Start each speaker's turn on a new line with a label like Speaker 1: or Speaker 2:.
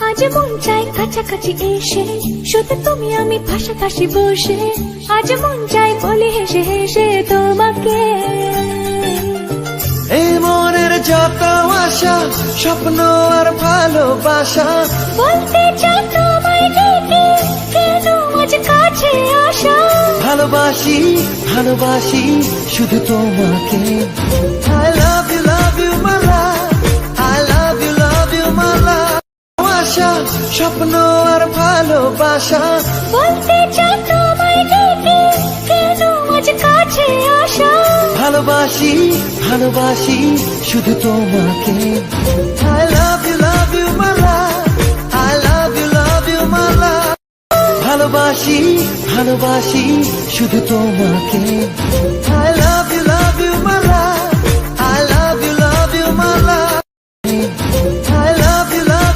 Speaker 1: আজ মন চাই কাছাকাছি এসে, শুধু তুমি আমি পাশাপাশি বসে। আজ মন চাই বলি হেসে হেসে তোমাকে।
Speaker 2: এই মনের যত আশা, স্বপ্ন আর ভালোবাসা,
Speaker 1: বলতে চাই তোমায় ডেকে, কেন আজ কাছে আসা।
Speaker 2: ভালোবাসি ভালোবাসি শুধু তোমাকে। I love you my love, I love you my love। আশা, স্বপ্ন আর ভালোবাসা,
Speaker 1: বলতে চাই তোমায় ডেকে, কেন আজ কাছে আসা।
Speaker 2: ভালোবাসি ভালোবাসি শুধু তোমাকে। I love you my love, I love you my love। ভালোবাসি ভালোবাসি শুধু তোমাকে।